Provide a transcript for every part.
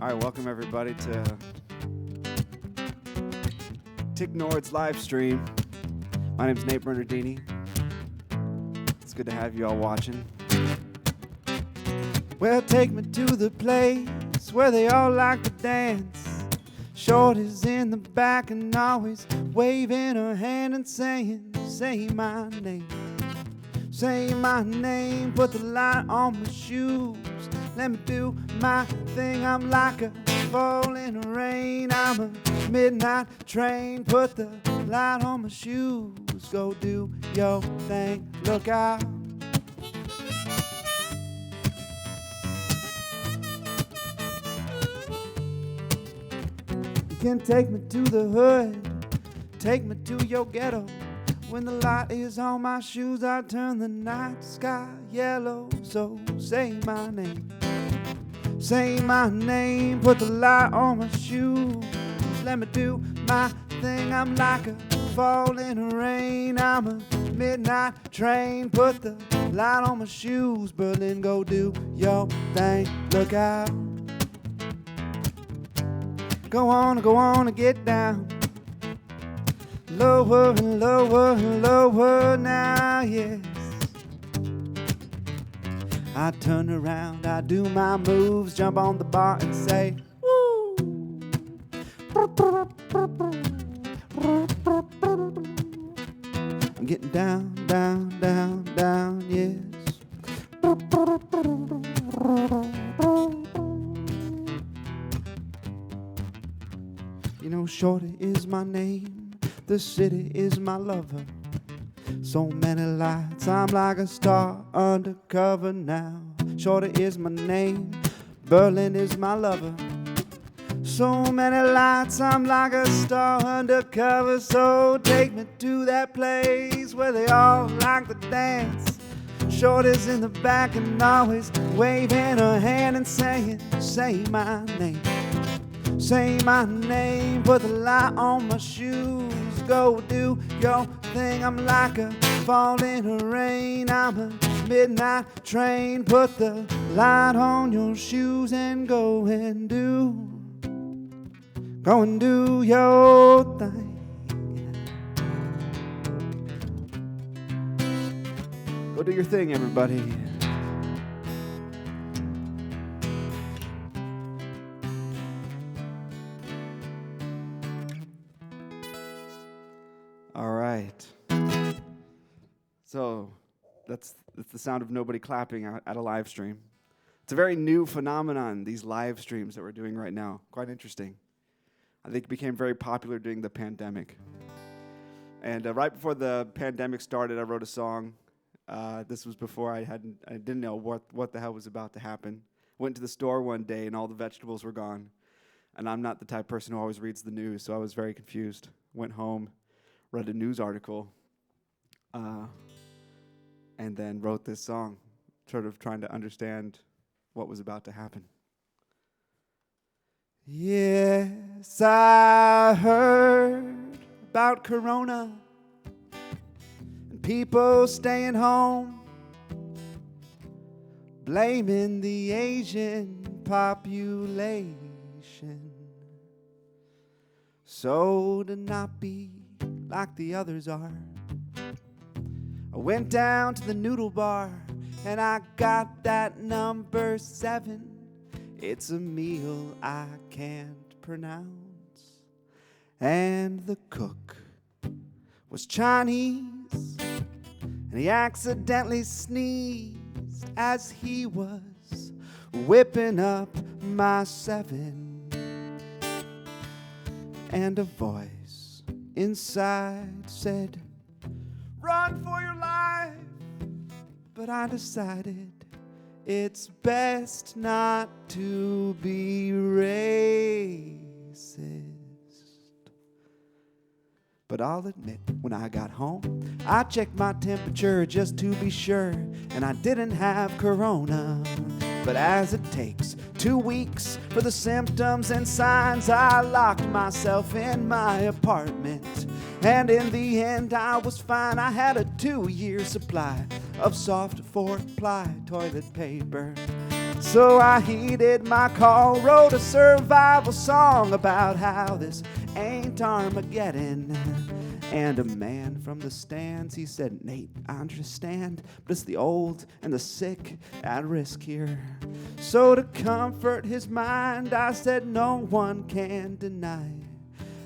All right, welcome everybody to Tick Nord's live stream. My name's Nate Bernardini. It's good to have you all watching. Well, take me to the place where they all like to dance. Shorty's in the back and always waving her hand and saying, say my name. Say my name, put the light on my shoes. Let me do my thing, I'm like a fall in the rain. I'm a midnight train, put the light on my shoes. Go do your thing, look out. You can take me to the hood, take me to your ghetto. When the light is on my shoes, I turn the night sky yellow. So say my name. Say my name, put the light on my shoes. Let me do my thing, I'm like a fall in the rain. I'm a midnight train, put the light on my shoes. Berlin, go do your thing, look out. Go on and get down. Lower and lower and lower now, yes. I turn around, I do my moves, jump on the bar and say, woo! I'm getting down, down, down, down, yes. You know, Shorty is my name, the city is my lover. So many lights, I'm like a star undercover now. Shorty is my name, Berlin is my lover. So many lights, I'm like a star undercover. So take me to that place where they all like to dance. Shorty's in the back and always waving her hand and saying, say my name. Say my name, put the light on my shoes. Go do your thing, I'm like a fall in the rain. I'm a midnight train, put the light on your shoes and go and do your thing. Go do your thing, everybody. All right. So that's the sound of nobody clapping at a live stream. It's a very new phenomenon, these live streams that we're doing right now. Quite interesting. I think it became very popular during the pandemic. And right before the pandemic started, I wrote a song. This was before I didn't know what the hell was about to happen. Went to the store one day and all the vegetables were gone. And I'm not the type of person who always reads the news, so I was very confused. Went home, read a news article, and then wrote this song, sort of trying to understand what was about to happen. Yes, I heard about Corona and people staying home, blaming the Asian population. So to not be like the others are, I went down to the noodle bar and I got that number 7. It's a meal I can't pronounce. And the cook was Chinese, and he accidentally sneezed as he was whipping up my 7. And a voice inside said, run for your life. But I decided it's best not to be racist. But I'll admit, when I got home, I checked my temperature just to be sure, and I didn't have corona. But as it takes 2 weeks for the symptoms and signs, I locked myself in my apartment. And in the end, I was fine. I had a 2-year supply of soft 4-ply toilet paper. So I heeded my call, wrote a survival song about how this ain't Armageddon. And a man from the stands, he said, Nate, I understand, but it's the old and the sick at risk here. So to comfort his mind, I said, no one can deny.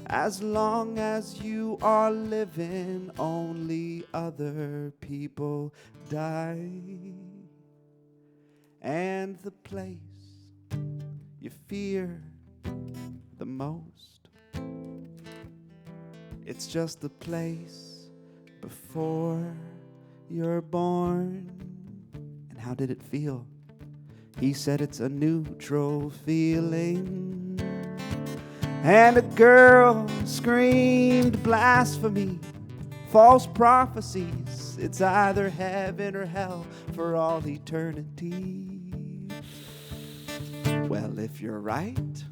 As long as you are living, only other people die. And the place you fear the most, it's just the place before you're born. And how did it feel? He said it's a neutral feeling. And a girl screamed blasphemy, false prophecies. It's either heaven or hell for all eternity. Well, if you're right,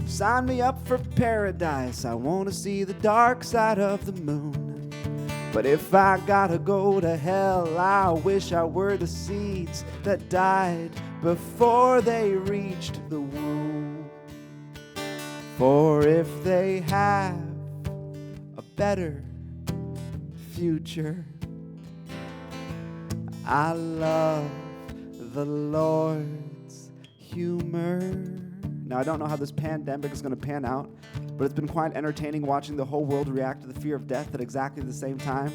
sign me up for paradise. I want to see the dark side of the moon. But if I gotta go to hell, I wish I were the seeds that died before they reached the womb. For if they have a better future, I love the Lord's humor. Now, I don't know how this pandemic is going to pan out, but it's been quite entertaining watching the whole world react to the fear of death at exactly the same time.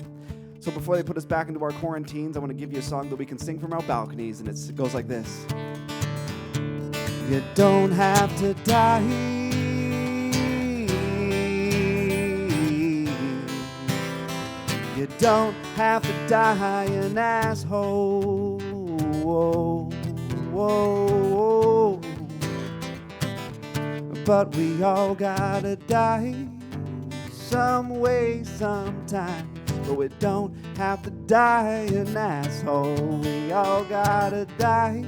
So before they put us back into our quarantines, I want to give you a song that we can sing from our balconies, and it goes like this. You don't have to die. You don't have to die an asshole. Whoa, whoa, whoa. But we all gotta die some way, sometime. But we don't have to die an asshole. We all gotta die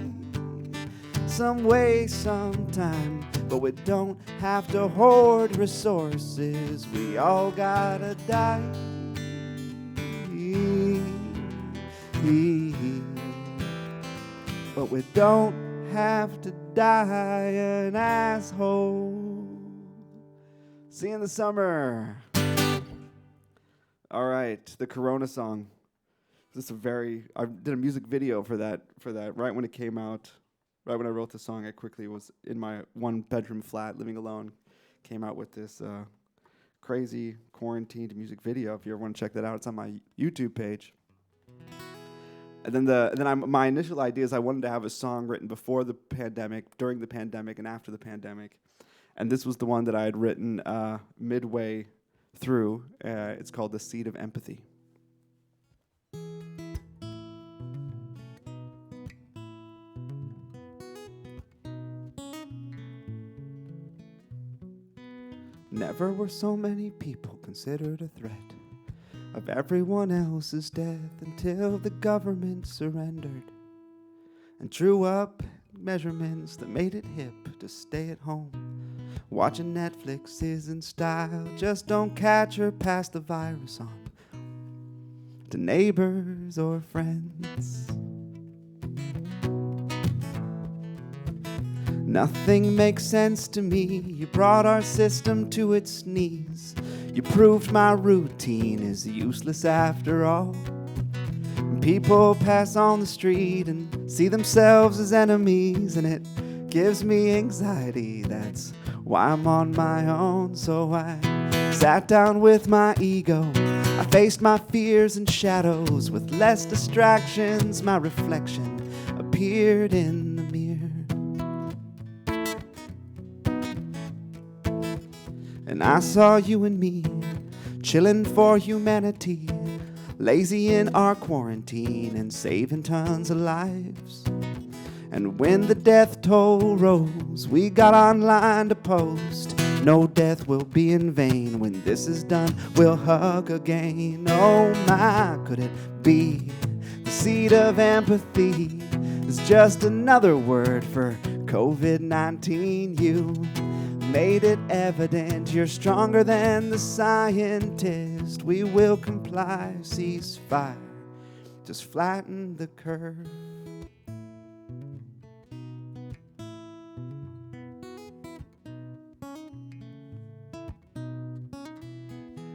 some way, sometime. But we don't have to hoard resources. We all gotta die. But we don't have to die an asshole. See you in the summer. All right, the Corona song. This is I did a music video for that right when it came out. Right when I wrote the song, I quickly was in my one-bedroom flat, living alone. Came out with this crazy quarantined music video. If you ever want to check that out, it's on my YouTube page. And then my initial idea is I wanted to have a song written before the pandemic, during the pandemic, and after the pandemic. And this was the one that I had written midway through. It's called The Seed of Empathy. Never were so many people considered a threat of everyone else's death until the government surrendered and drew up measurements that made it hip to stay at home. Watching Netflix is in style, just don't catch or pass the virus on to neighbors or friends. Nothing makes sense to me. You brought our system to its knees. You proved my routine is useless after all. People pass on the street and see themselves as enemies, and it gives me anxiety. That's why I'm on my own. So I sat down with my ego. I faced my fears and shadows. With less distractions, my reflection appeared in the mirror. And I saw you and me, chilling for humanity, lazy in our quarantine and saving tons of lives. And when the death toll rose, we got online to post, no death will be in vain. When this is done, we'll hug again. Oh my, could it be the seed of empathy is just another word for COVID-19? You made it evident you're stronger than the scientist. We will comply, cease fire, just flatten the curve.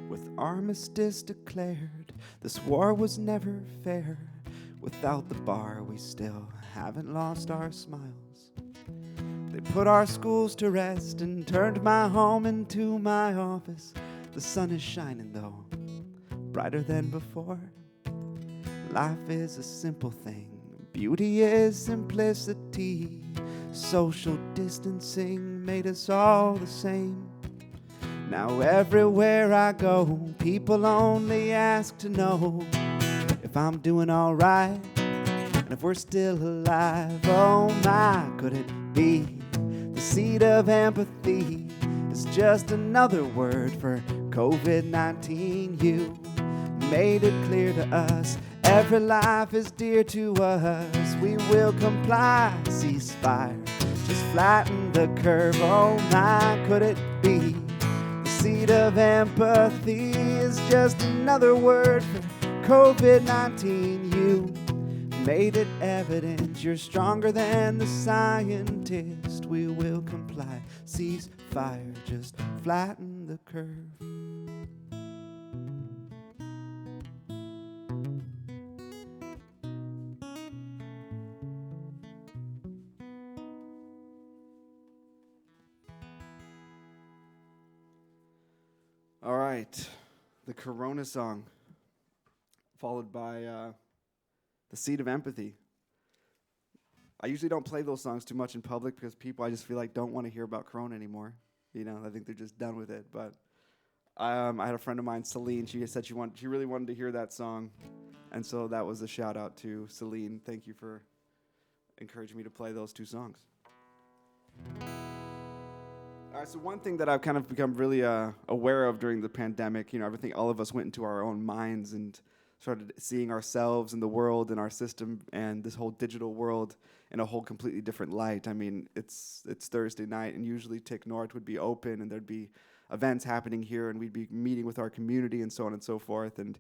with armistice declared. This war was never fair. Without the bar, we still haven't lost our smiles. They put our schools to rest and turned my home into my office. The sun is shining though, brighter than before. Life is a simple thing, beauty is simplicity. Social distancing made us all the same. Now everywhere I go, people only ask to know if I'm doing all right and if we're still alive. Oh my, could it be the seed of empathy is just another word for COVID-19? You made it clear to us, every life is dear to us. We will comply, ceasefire, just flatten the curve. Oh my, could it be the seed of empathy is just another word for COVID-19? You made it evident you're stronger than the scientist. We will comply, cease fire, just flatten the curve. All right, the Corona song, followed by The Seed of Empathy. I usually don't play those songs too much in public because people, I just feel like, don't want to hear about Corona anymore. You know, I think they're just done with it. But I had a friend of mine, Celine. She said she really wanted to hear that song, and so that was a shout out to Celine. Thank you for encouraging me to play those two songs. All right, so one thing that I've kind of become really aware of during the pandemic, you know, everything, all of us went into our own minds and started seeing ourselves and the world and our system and this whole digital world in a whole completely different light. I mean, it's Thursday night, and usually Tick North would be open, and there'd be events happening here, and we'd be meeting with our community and so on and so forth. And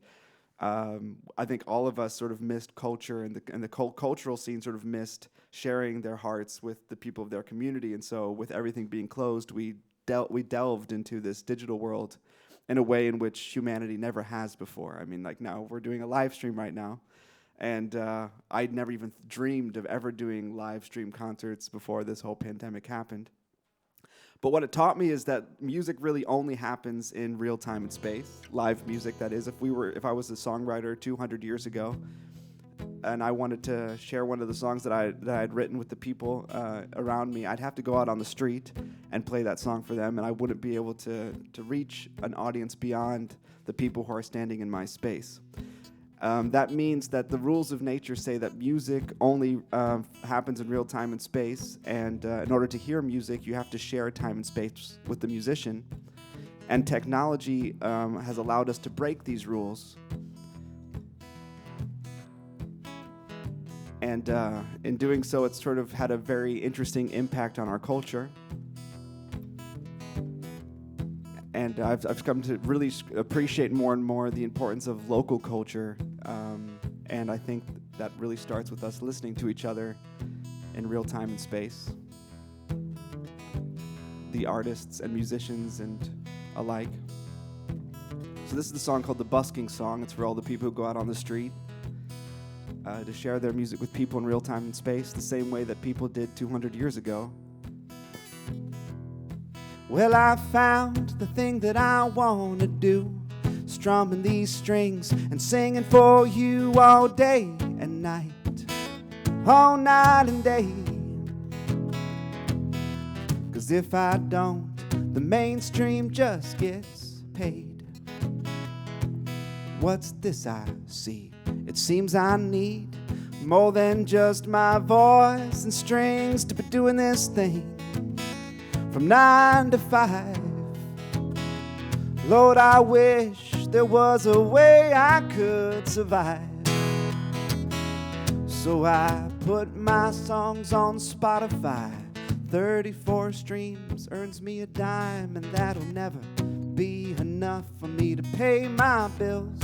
I think all of us sort of missed culture, and the cultural scene sort of missed sharing their hearts with the people of their community. And so with everything being closed, we delved into this digital world in a way in which humanity never has before. I mean, like now we're doing a live stream right now, and I'd never even dreamed of ever doing live stream concerts before this whole pandemic happened. But what it taught me is that music really only happens in real time and space. Live music, that is. If I was a songwriter 200 years ago, and I wanted to share one of the songs that I had written with the people around me, I'd have to go out on the street and play that song for them, and I wouldn't be able to reach an audience beyond the people who are standing in my space. That means that the rules of nature say that music only happens in real time and space, and in order to hear music, you have to share time and space with the musician. And technology has allowed us to break these rules. And in doing so, it's sort of had a very interesting impact on our culture. And I've come to really appreciate more and more the importance of local culture. And I think that really starts with us listening to each other in real time and space. The artists and musicians and alike. So this is the song called The Busking Song. It's for all the people who go out on the street to share their music with people in real time and space, the same way that people did 200 years ago. Well, I found the thing that I want to do, strumming these strings and singing for you all day and night, all night and day. 'Cause if I don't, the mainstream just gets paid. What's this I see? It seems I need more than just my voice and strings to be doing this thing from 9 to 5. Lord, I wish there was a way I could survive. So I put my songs on Spotify. 34 streams earns me a dime, and that'll never be enough for me to pay my bills.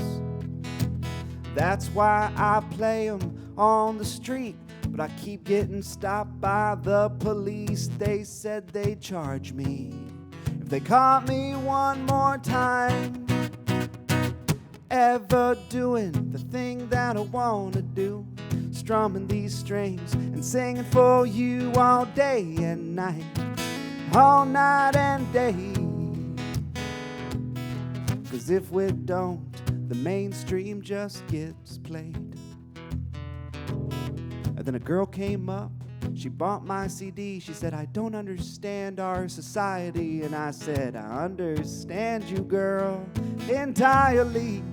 That's why I play them on the street, but I keep getting stopped by the police. They said they'd charge me if they caught me one more time. forever doing the thing that I wanna do, strumming these strings and singing for you all day and night, all night and day. 'Cause if we don't, the mainstream just gets played. And then a girl came up, she bought my CD. She said, I don't understand our society. And I said, I understand you, girl, entirely.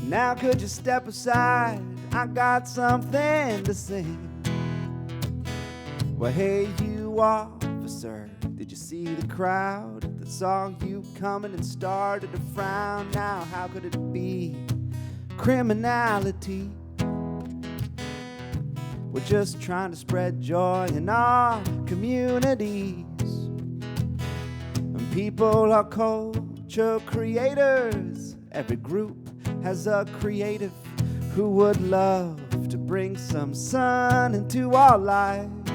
Now could you step aside? I got something to sing. Well, hey, you officer, did you see the crowd that saw you coming and started to frown? Now, how could it be criminality? We're just trying to spread joy in our communities. And people are culture creators. Every group has a creative who would love to bring some sun into our lives.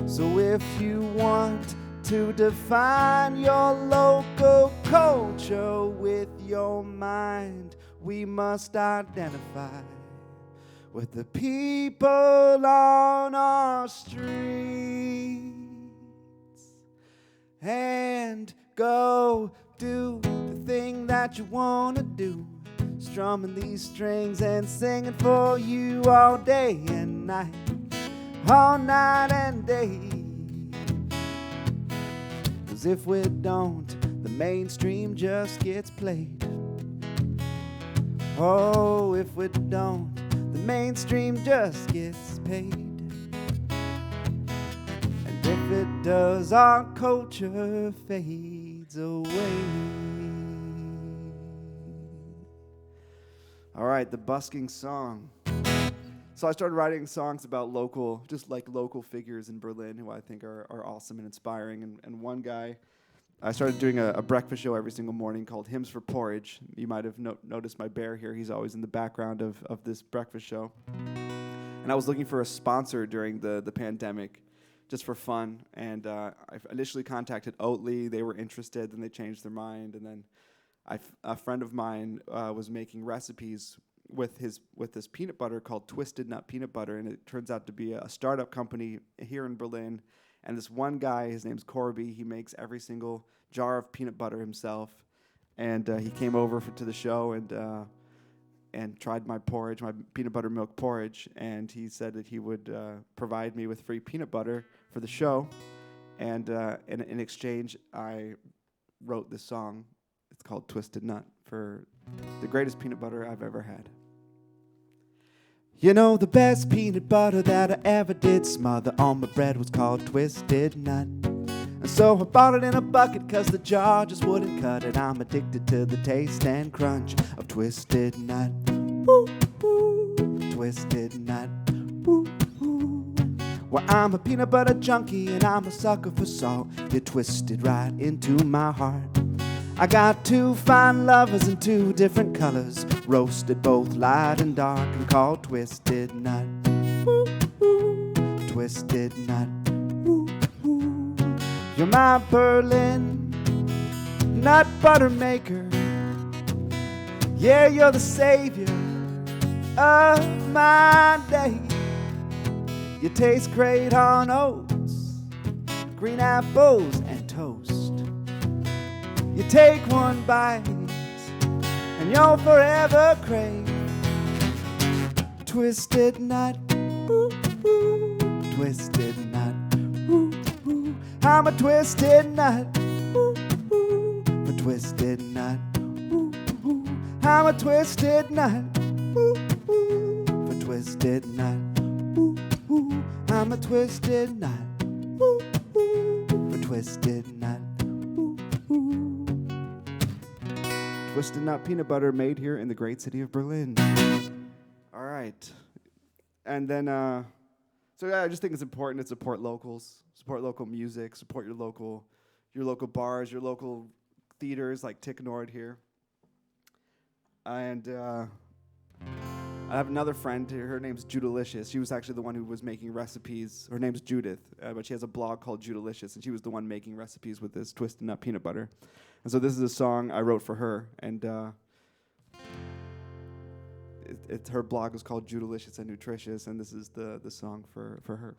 So if you want to define your local culture with your mind, we must identify with the people on our streets and go do the thing that you wanna do, strumming these strings and singing for you all day and night, all night and day. 'Cause if we don't, the mainstream just gets played. Oh, if we don't, the mainstream just gets paid. And if it does, our culture fades away. All right, the busking song. So I started writing songs about local figures in Berlin who I think are awesome and inspiring. And one guy, I started doing a breakfast show every single morning called Hymns for Porridge. You might have noticed my bear here. He's always in the background of this breakfast show. And I was looking for a sponsor during the pandemic, just for fun. And I initially contacted Oatly. They were interested, then they changed their mind. And then a friend of mine was making recipes with this peanut butter called Twisted Nut Peanut Butter, and it turns out to be a startup company here in Berlin. And this one guy, his name's Corby, he makes every single jar of peanut butter himself. And he came over to the show and tried my porridge, my peanut butter milk porridge, and he said that he would provide me with free peanut butter for the show. And in exchange, I wrote this song. It's called Twisted Nut, for the greatest peanut butter I've ever had. You know, the best peanut butter that I ever did smother on my bread was called Twisted Nut. And so I bought it in a bucket 'cause the jar just wouldn't cut it. I'm addicted to the taste and crunch of Twisted Nut. Woo, woo, Twisted Nut. Woo, woo. Well, I'm a peanut butter junkie and I'm a sucker for salt. You twisted right into my heart. I got two fine lovers in two different colors, roasted both light and dark and called Twisted Nut. Woo, woo, Twisted Nut. Woo, woo. You're my Berlin nut butter maker. Yeah, you're the savior of my day. You taste great on oats, green apples, and toast. You take one bite and you'll forever crave Twisted Nut, ooh, ooh, Twisted Nut, ooh, ooh. I'm a Twisted Nut, ooh, ooh, a Twisted Nut, ooh, ooh. I'm a Twisted Nut, ooh, ooh, a Twisted Nut, ooh, ooh. I'm a Twisted Nut, ooh, ooh, a Twisted Nut. Twisted Nut peanut butter made here in the great city of Berlin. All right. And then, so yeah, I just think it's important to support locals, support local music, support your local bars, your local theaters like Tick Nord here. And I have another friend, her name's Judalicious. She was actually the one who was making recipes. Her name's Judith, but she has a blog called Judalicious, and she was the one making recipes with this Twisted Nut peanut butter. And so this is a song I wrote for her, and her blog is called Judalicious and Nutritious, and this is the song for her.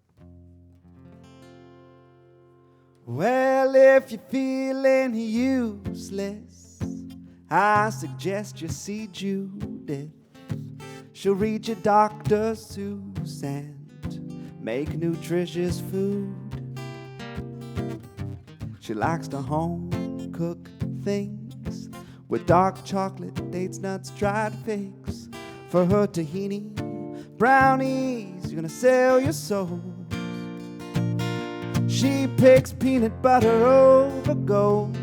Well, if you're feeling useless, I suggest you see Judith. She'll read your Dr. Seuss and make nutritious food. She likes to home cook things with dark chocolate, dates, nuts, dried figs. For her tahini brownies, you're gonna sell your soul. She picks peanut butter over gold,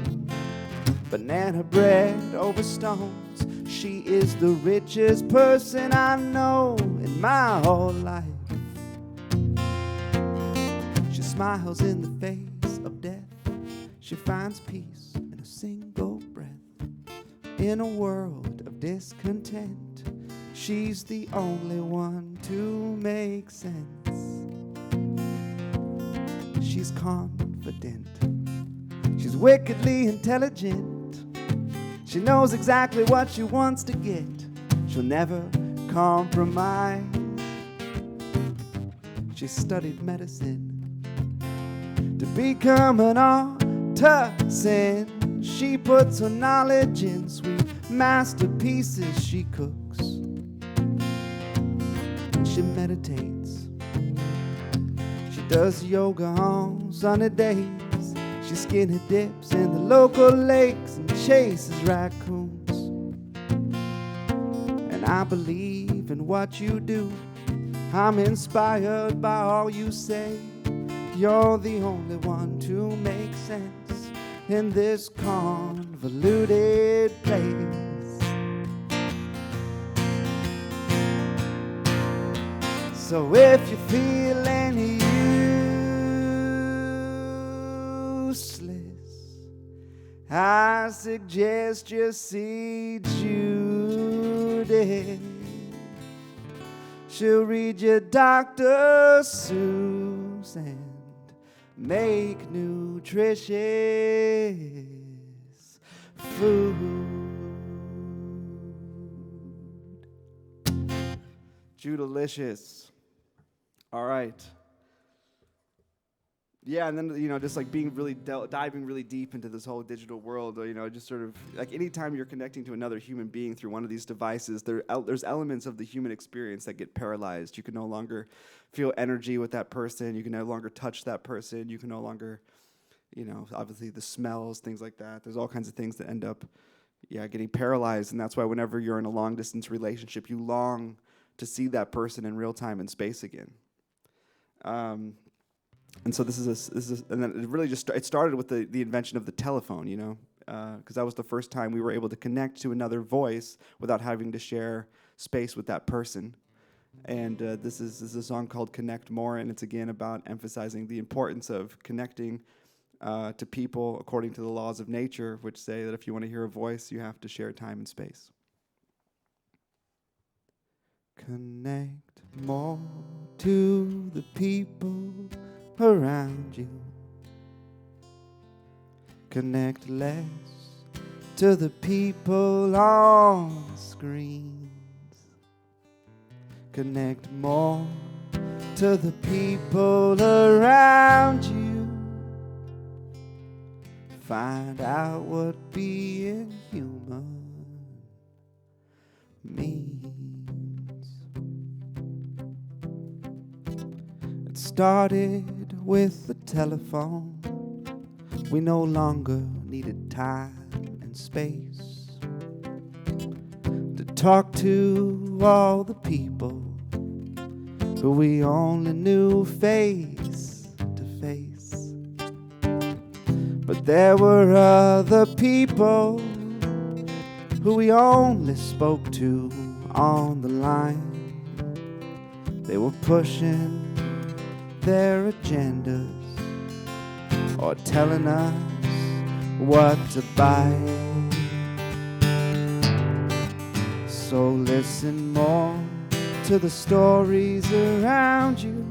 banana bread over stones. She is the richest person I know in my whole life. She smiles in the face of death. She finds peace in a single breath. In a world of discontent, she's the only one to make sense. She's confident. She's wickedly intelligent. She knows exactly what she wants to get. She'll never compromise. She studied medicine to become an artisan. She puts her knowledge in sweet masterpieces. She cooks and she meditates. She does yoga on sunny days. She skinny dips in the local lakes and chases raccoons. And I believe in what you do. I'm inspired by all you say. You're the only one to make sense in this convoluted place. So if you're feeling useless, I suggest you see Judith. She'll read your Dr. Seuss and make nutritious food. Judalicious. All right. Yeah, and then, just like being really diving really deep into this whole digital world, just sort of like anytime you're connecting to another human being through one of these devices, there's elements of the human experience that get paralyzed. You can no longer feel energy with that person. You can no longer touch that person. You can no longer, obviously the smells, things like that. There's all kinds of things that end up, getting paralyzed. And that's why whenever you're in a long distance relationship, you long to see that person in real time and space again. And so this is and then it really it started with the invention of the telephone, because that was the first time we were able to connect to another voice without having to share space with that person. And this is a song called Connect More, and it's again about emphasizing the importance of connecting to people according to the laws of nature, which say that if you want to hear a voice, you have to share time and space. Connect more to the people around you. Connect less to the people on screens. Connect more to the people around you. Find out what being human means. It started with the telephone. We no longer needed time and space to talk to all the people who we only knew face to face. But there were other people who we only spoke to on the line. They were pushing their agendas or telling us what to buy. So listen more to the stories around you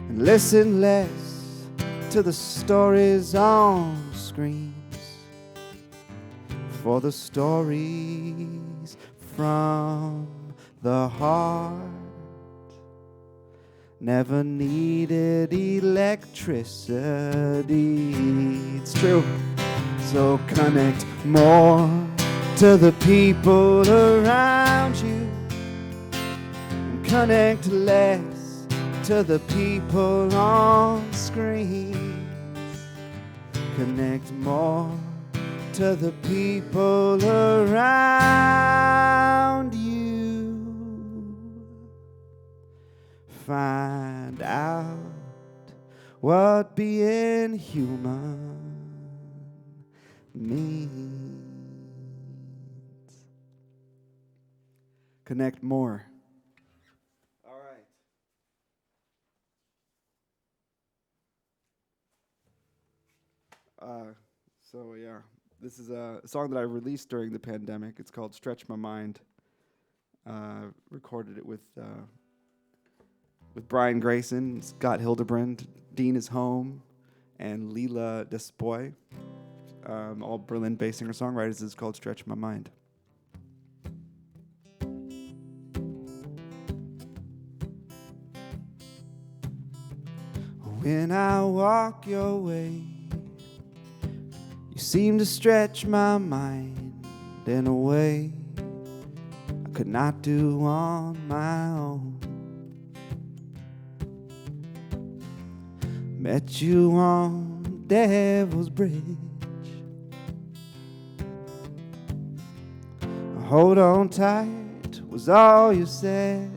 and listen less to the stories on screens. for the stories from the heart. Never needed electricity. It's true. So connect more to the people around you, and connect less to the people on screen. Connect more to the people around you. Find out what being human means. Connect more. All right. So yeah, this is a song that I released during the pandemic. It's called "Stretch My Mind." Recorded it with Brian Grayson, Scott Hildebrand, Dean is Home, and Leela Despoy. All Berlin-based singer-songwriters. It's called "Stretch My Mind." When I walk your way, you seem to stretch my mind in a way I could not do on my own. Met you on Devil's Bridge. Hold on tight was all you said.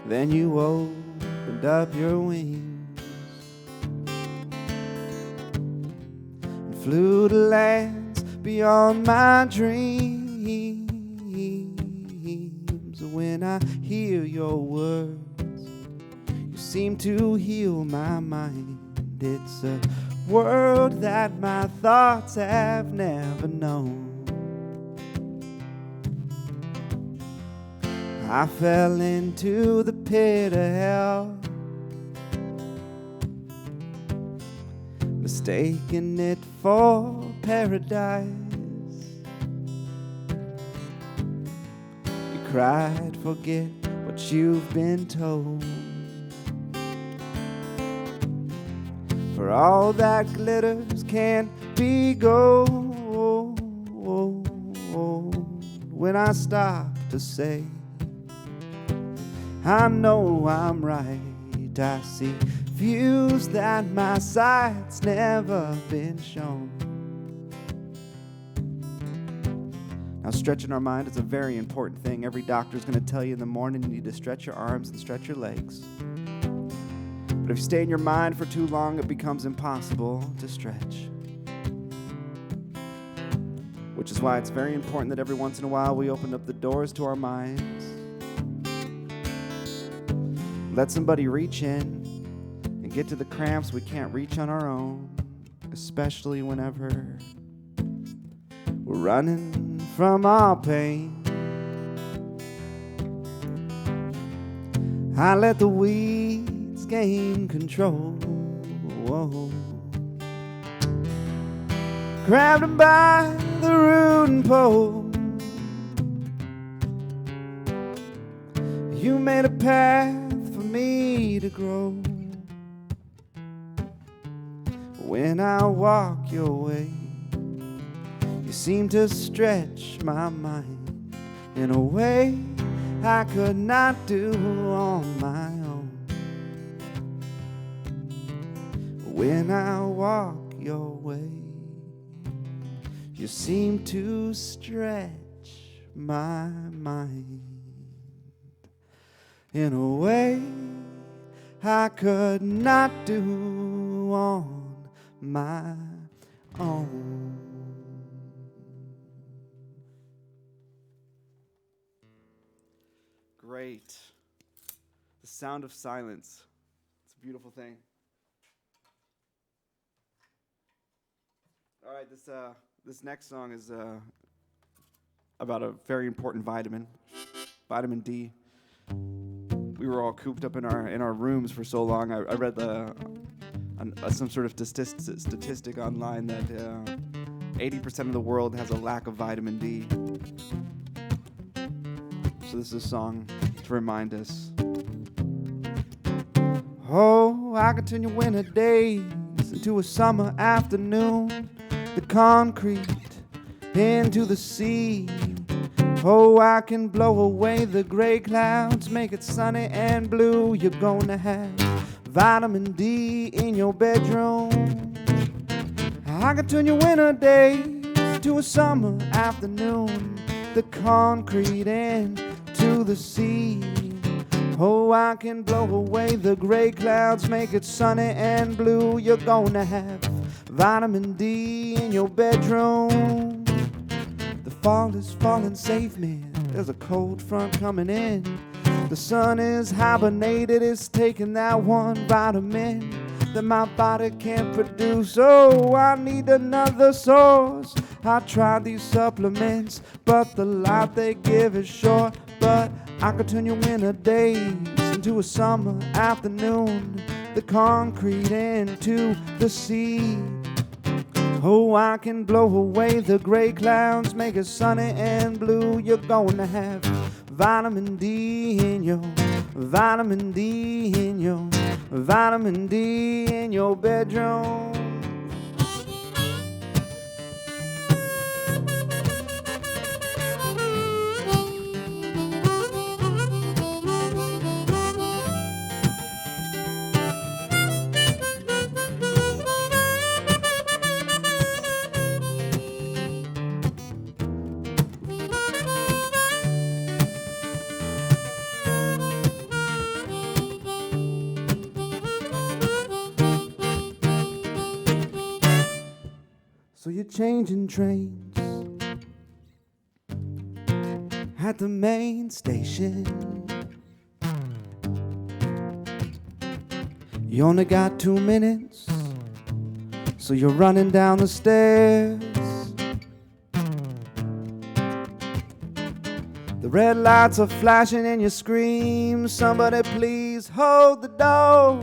Then you opened up your wings and flew to lands beyond my dreams. When I hear your words, you seem to heal my mind. It's a world that my thoughts have never known. I fell into the pit of hell, mistaking it for paradise. You cried, forget what you've been told. For all that glitters can't be gold. When I stop to say, I know I'm right. I see views that my sight's never been shown. Now, stretching our mind is a very important thing. Every doctor's going to tell you in the morning you need to stretch your arms and stretch your legs. But if you stay in your mind for too long, it becomes impossible to stretch. Which is why it's very important that every once in a while we open up the doors to our minds. Let somebody reach in and get to the cramps we can't reach on our own, especially whenever we're running from our pain. I let the weeds gain control. Whoa. Grabbed him by the root and pole. You made a path for me to grow. When I walk your way, you seem to stretch my mind in a way I could not do on my own. When I walk your way, you seem to stretch my mind in a way I could not do on my own. Great. The sound of silence. It's a beautiful thing. All right, this next song is about a very important vitamin, vitamin D. We were all cooped up in our rooms for so long. I read some sort of statistic online that 80% of the world has a lack of vitamin D. So this is a song to remind us. Oh, I can turn your winter days into a summer afternoon, the concrete into the sea. Oh, I can blow away the gray clouds, make it sunny and blue. You're gonna have vitamin D in your bedroom. I can turn your winter days to a summer afternoon, the concrete into the sea. Oh, I can blow away the gray clouds, make it sunny and blue. You're gonna have vitamin D in your bedroom. The fall is falling, save me. There's a cold front coming in. The sun is hibernated, it's taking that one vitamin that my body can't produce. Oh, I need another source. I tried these supplements, but the light they give is short. But I could turn your winter days into a summer afternoon, the concrete into the sea. Oh, I can blow away the gray clouds, make it sunny and blue. You're gonna have vitamin D in your, vitamin D in your, vitamin D in your bedroom. So you're changing trains at the main station. You only got 2 minutes, so you're running down the stairs. The red lights are flashing and you scream, somebody please hold the door.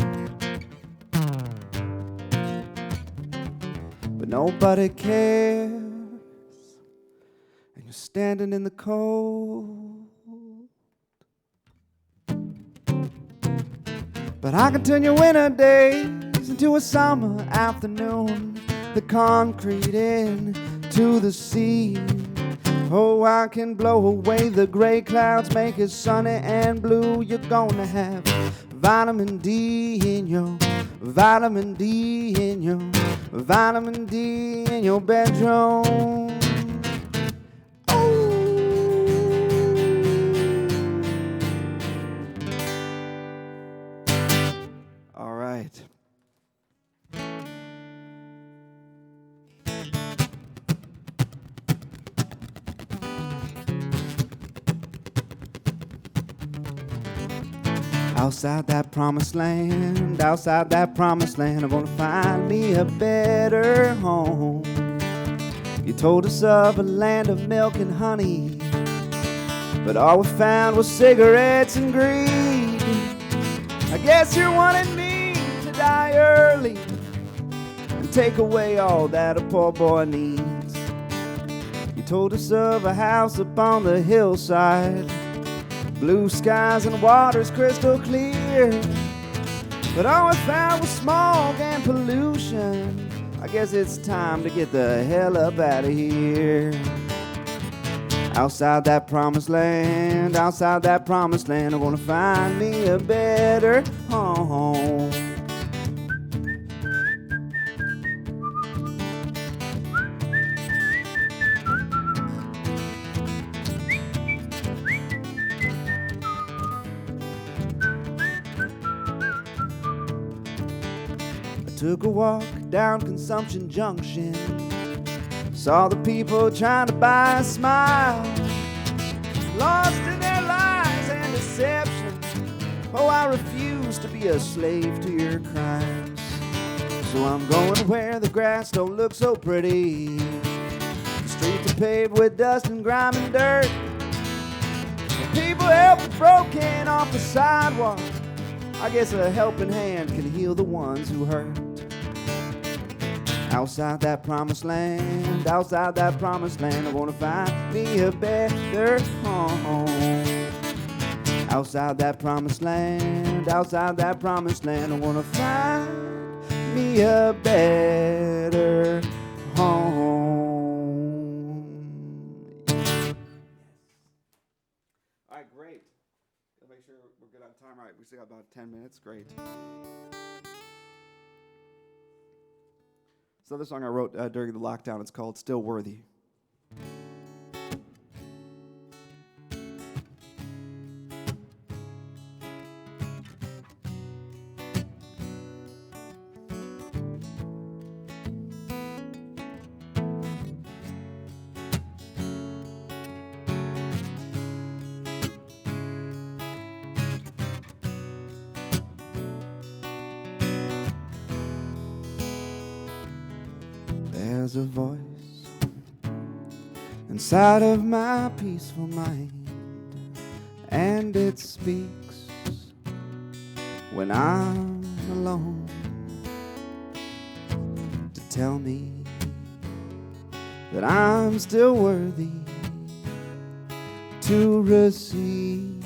But nobody cares, and you're standing in the cold. But I can turn your winter days into a summer afternoon, the concrete into the sea. Oh, I can blow away the gray clouds, make it sunny and blue. You're gonna have vitamin D in your, vitamin D in your, vitamin D in your bedroom. All right. Outside that promised land, outside that promised land, I'm gonna find me a better home. You told us of a land of milk and honey, but all we found was cigarettes and greed. I guess you're wanting me to die early and take away all that a poor boy needs. You told us of a house upon the hillside, blue skies and waters crystal clear, but all we found was smog and pollution. I guess it's time to get the hell up out of here. Outside that promised land, outside that promised land, I'm gonna find me a better home. Took a walk down Consumption Junction, saw the people trying to buy a smile, lost in their lies and deception. Oh, I refuse to be a slave to your crimes. So I'm going where the grass don't look so pretty, the streets are paved with dust and grime and dirt, and people help the broken off the sidewalk. I guess a helping hand can heal the ones who hurt. Outside that promised land, outside that promised land, I wanna find me a better home. Outside that promised land, outside that promised land, I wanna find me a better home. All right, great. Gotta make sure we're good on time. All right, we still got about 10 minutes. Great. So this song I wrote during the lockdown. It's called Still Worthy. There's a voice inside of my peaceful mind, and it speaks when I'm alone to tell me that I'm still worthy to receive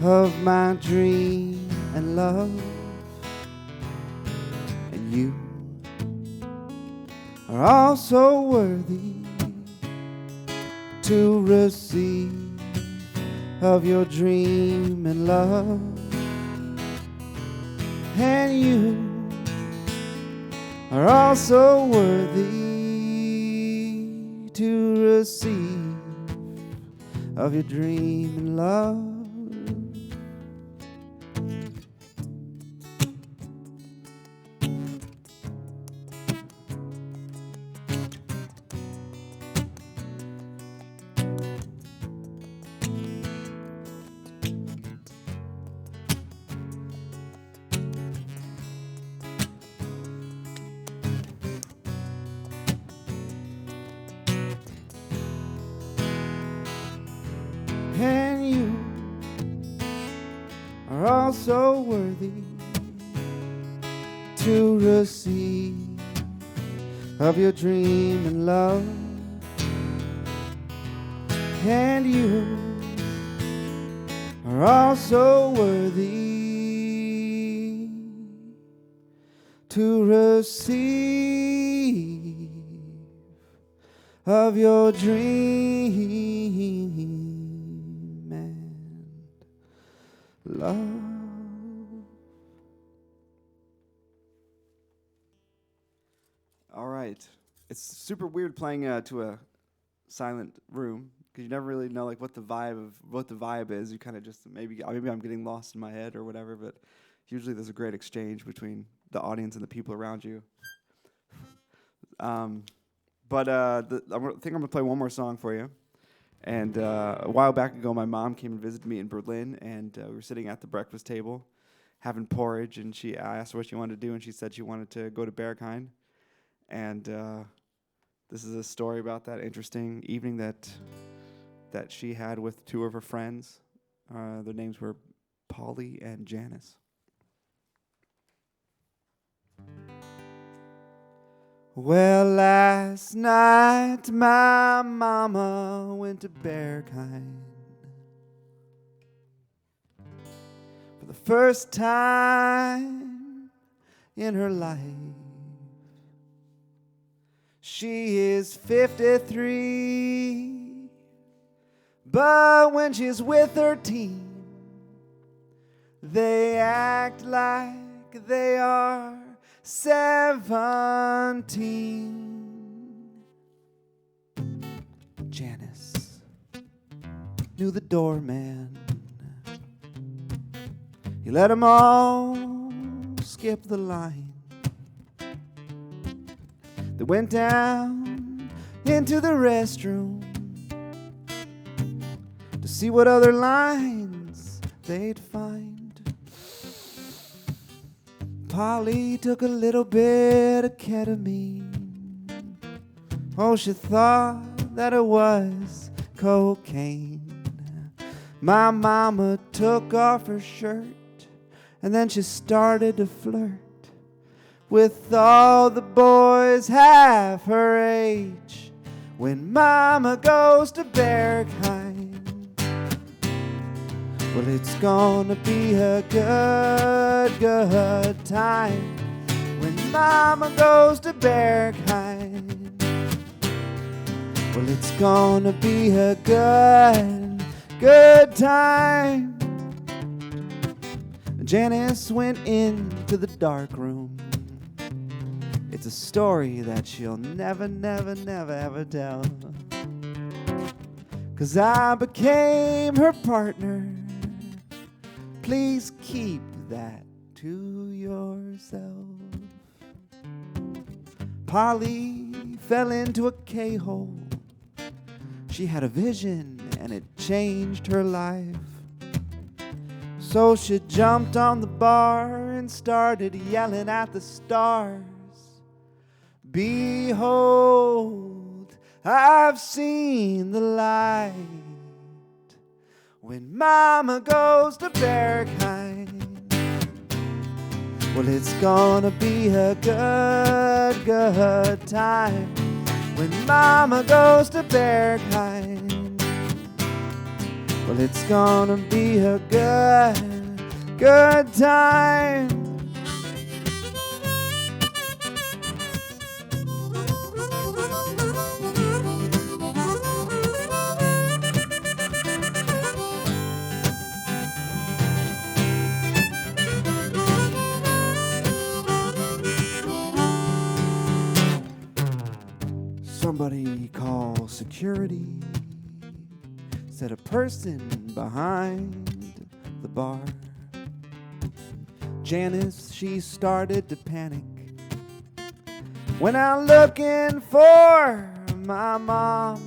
of my dream and love. And you are also worthy to receive of your dream and love. And you are also worthy to receive of your dream and love. And you are also worthy to receive of your dream and love. And you are also worthy to receive of your dream love. All right. It's super weird playing to a silent room because you never really know like what the vibe is. You kind of just maybe I'm getting lost in my head or whatever, but usually there's a great exchange between the audience and the people around you. I think I'm gonna play one more song for you. And a while back ago, my mom came and visited me in Berlin, and we were sitting at the breakfast table having porridge, and I asked her what she wanted to do, and she said she wanted to go to Berghain. And this is a story about that interesting evening that she had with two of her friends. Their names were Polly and Janice. Well, last night my mama went to Berghain for the first time in her life. She is 53, but when she's with her team, they act like they are 17. Janice knew the doorman. He let them all skip the line. They went down into the restroom to see what other lines they'd find. Polly took a little bit of ketamine. Oh, she thought that it was cocaine. My mama took off her shirt, and then she started to flirt with all the boys half her age. When Mama goes to Bergheim, well, it's gonna be a good, good time. When Mama goes to Bergheim, well, it's gonna be a good, good time. Janice went into the dark room. It's a story that she'll never, never, never, ever tell. 'Cause I became her partner. Please keep that to yourself. Polly fell into a K-hole. She had a vision and it changed her life. So she jumped on the bar and started yelling at the stars. Behold, I've seen the light. When Mama goes to Bergheim, well, it's gonna be a good, good time. When Mama goes to Bergheim, well, it's gonna be a good, good time. Somebody call security, said a person behind the bar. Janice, she started to panic, went out looking for my mom.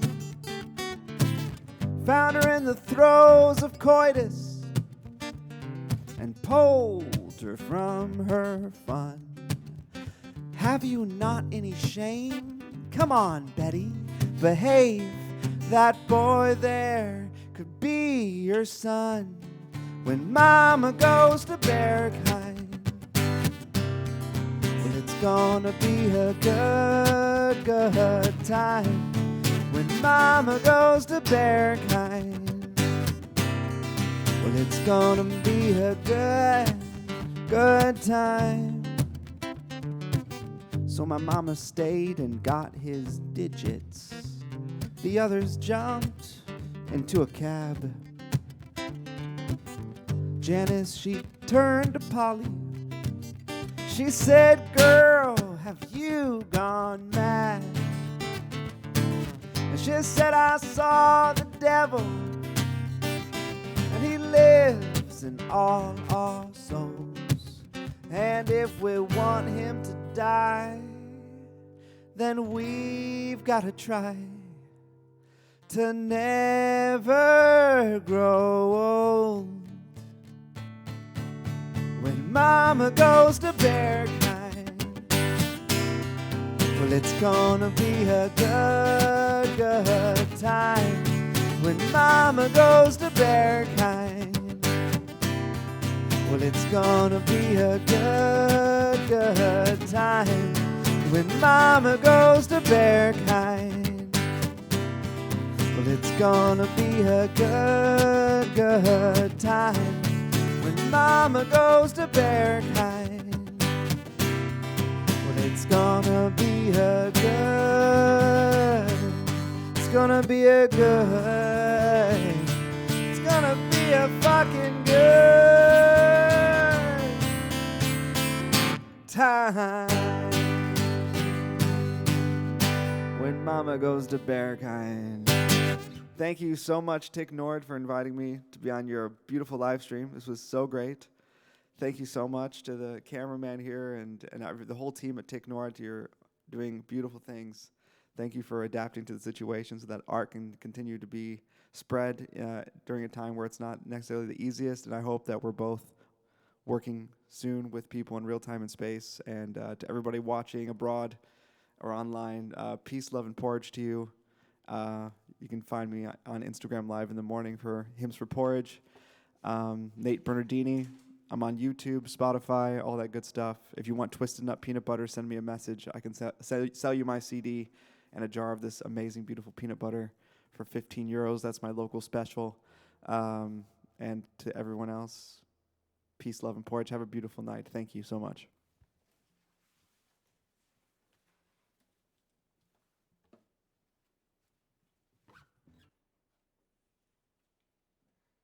Found her in the throes of coitus and pulled her from her fun. Have you not any shame? Come on, Betty, behave. That boy there could be your son. When Mama goes to Bergheim, well, it's gonna be a good, good time. When Mama goes to Bergheim, well, it's gonna be a good, good time. So my mama stayed and got his digits. The others jumped into a cab. Janice, she turned to Polly. She said, "Girl, have you gone mad?" And she said, "I saw the devil, and he lives in all our souls. And if we want him to die, then we've got to try to never grow old." When Mama goes to Bergheim, well, it's gonna be a good, good time. When Mama goes to Bergheim, well, it's gonna be a good, good time. When Mama goes to Bergheim, well, it's gonna be a good, good time. When Mama goes to Bergheim, well, it's gonna be a good, it's gonna be a good, it's gonna be a fucking good time. When Mama goes to Bergheim. Thank you so much, Tick Nord, for inviting me to be on your beautiful live stream. This was so great. Thank you so much to the cameraman here and the whole team at Tick Nord. You're doing beautiful things. Thank you for adapting to the situation so that art can continue to be spread during a time where it's not necessarily the easiest. And I hope that we're both working soon with people in real time and space. And to everybody watching abroad or online, peace, love, and porridge to you. You can find me on Instagram Live in the morning for Hymns for Porridge. Nate Bernardini I'm on YouTube, Spotify, all that good stuff. If you want Twisted Nut peanut butter, send me a message. I can sell you my CD and a jar of this amazing, beautiful peanut butter for 15 euros. That's my local special. And to everyone else, peace, love, and porridge. Have a beautiful night. Thank you so much.